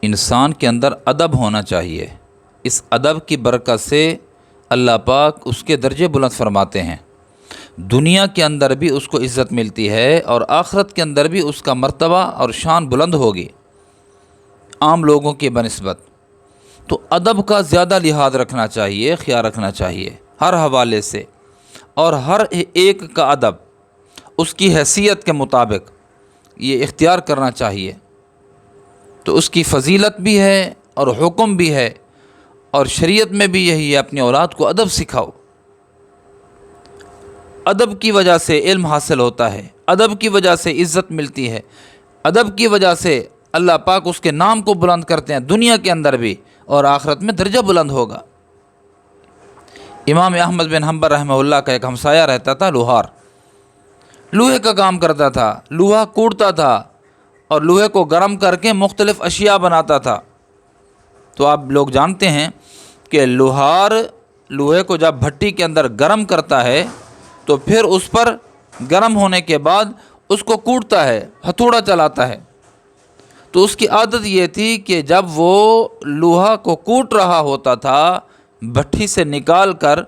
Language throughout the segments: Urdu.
انسان کے اندر ادب ہونا چاہیے۔ اس ادب کی برکت سے اللہ پاک اس کے درجے بلند فرماتے ہیں، دنیا کے اندر بھی اس کو عزت ملتی ہے اور آخرت کے اندر بھی اس کا مرتبہ اور شان بلند ہوگی عام لوگوں کی بنسبت۔ تو ادب کا زیادہ لحاظ رکھنا چاہیے، خیال رکھنا چاہیے ہر حوالے سے، اور ہر ایک کا ادب اس کی حیثیت کے مطابق یہ اختیار کرنا چاہیے۔ تو اس کی فضیلت بھی ہے اور حکم بھی ہے، اور شریعت میں بھی یہی ہے، اپنی اولاد کو ادب سکھاؤ۔ ادب کی وجہ سے علم حاصل ہوتا ہے، ادب کی وجہ سے عزت ملتی ہے، ادب کی وجہ سے اللہ پاک اس کے نام کو بلند کرتے ہیں دنیا کے اندر بھی، اور آخرت میں درجہ بلند ہوگا۔ امام احمد بن حنبل رحمہ اللہ کا ایک ہمسایہ رہتا تھا لوہار، لوہے کا کام کرتا تھا، لوہا کوڑتا تھا اور لوہے کو گرم کر کے مختلف اشیاء بناتا تھا۔ تو آپ لوگ جانتے ہیں کہ لوہار لوہے کو جب بھٹی کے اندر گرم کرتا ہے تو پھر اس پر گرم ہونے کے بعد اس کو کوڑتا ہے، ہتھوڑا چلاتا ہے۔ تو اس کی عادت یہ تھی کہ جب وہ لوہا کو کوٹ رہا ہوتا تھا بھٹی سے نکال کر،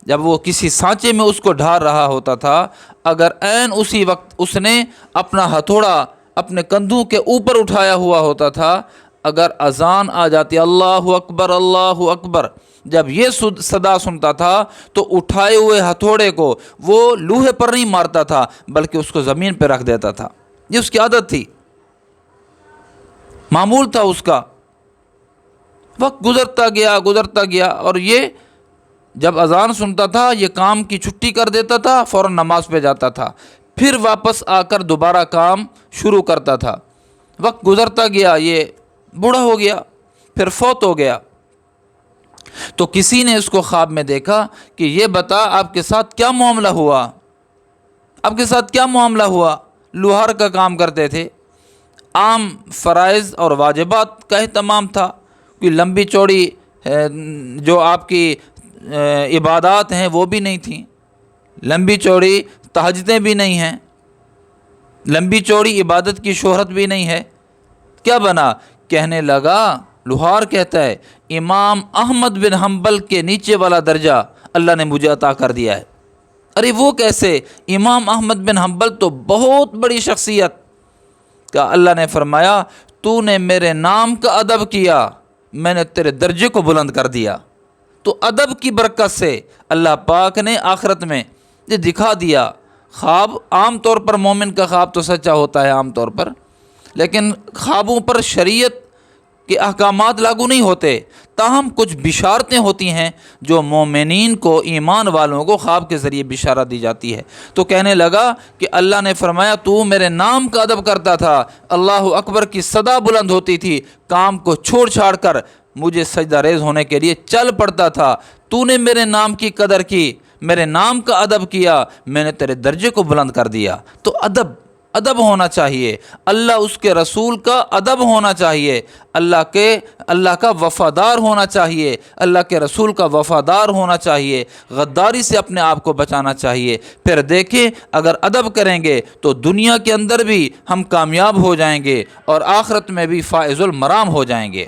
جب وہ کسی سانچے میں اس کو ڈھار رہا ہوتا تھا، اگر عین اسی وقت اس نے اپنا ہتھوڑا اپنے کندھوں کے اوپر اٹھایا ہوا ہوتا تھا، اگر اذان آ جاتی اللہ اکبر اللہ اکبر، جب یہ صدا سنتا تھا تو اٹھائے ہوئے ہتھوڑے کو وہ لوہے پر نہیں مارتا تھا بلکہ اس کو زمین پہ رکھ دیتا تھا۔ یہ اس کی عادت تھی، معمول تھا اس کا۔ وقت گزرتا گیا اور یہ جب اذان سنتا تھا یہ کام کی چھٹی کر دیتا تھا، فوراً نماز پہ جاتا تھا، پھر واپس آ کر دوبارہ کام شروع کرتا تھا۔ وقت گزرتا گیا، یہ بوڑھا ہو گیا، پھر فوت ہو گیا۔ تو کسی نے اس کو خواب میں دیکھا کہ یہ بتا آپ کے ساتھ کیا معاملہ ہوا، آپ کے ساتھ کیا معاملہ ہوا؟ لوہار کا کام کرتے تھے، عام فرائض اور واجبات کا اہتمام تھا، کوئی لمبی چوڑی جو آپ کی عبادات ہیں وہ بھی نہیں تھیں، لمبی چوڑی تہجدیں بھی نہیں ہیں، لمبی چوڑی عبادت کی شہرت بھی نہیں ہے۔ کیا بنا؟ کہنے لگا، لوہار کہتا ہے امام احمد بن حنبل کے نیچے والا درجہ اللہ نے مجھے عطا کر دیا ہے۔ ارے وہ کیسے؟ امام احمد بن حنبل تو بہت بڑی شخصیت کا، اللہ نے فرمایا تو نے میرے نام کا ادب کیا، میں نے تیرے درجے کو بلند کر دیا۔ تو ادب کی برکت سے اللہ پاک نے آخرت میں یہ دکھا دیا۔ خواب عام طور پر مومن کا خواب تو سچا ہوتا ہے عام طور پر، لیکن خوابوں پر شریعت کے احکامات لاگو نہیں ہوتے، تاہم کچھ بشارتیں ہوتی ہیں جو مومنین کو، ایمان والوں کو خواب کے ذریعے بشارت دی جاتی ہے۔ تو کہنے لگا کہ اللہ نے فرمایا تو میرے نام کا ادب کرتا تھا، اللہ اکبر کی صدا بلند ہوتی تھی، کام کو چھوڑ چھاڑ کر مجھے سجدہ ریز ہونے کے لیے چل پڑتا تھا، تو نے میرے نام کی قدر کی، میرے نام کا ادب کیا، میں نے تیرے درجے کو بلند کر دیا۔ تو ادب ہونا چاہیے، اللہ اس کے رسول کا ادب ہونا چاہیے، اللہ کا وفادار ہونا چاہیے، اللہ کے رسول کا وفادار ہونا چاہیے، غداری سے اپنے آپ کو بچانا چاہیے۔ پھر دیکھیں اگر ادب کریں گے تو دنیا کے اندر بھی ہم کامیاب ہو جائیں گے اور آخرت میں بھی فائز المرام ہو جائیں گے۔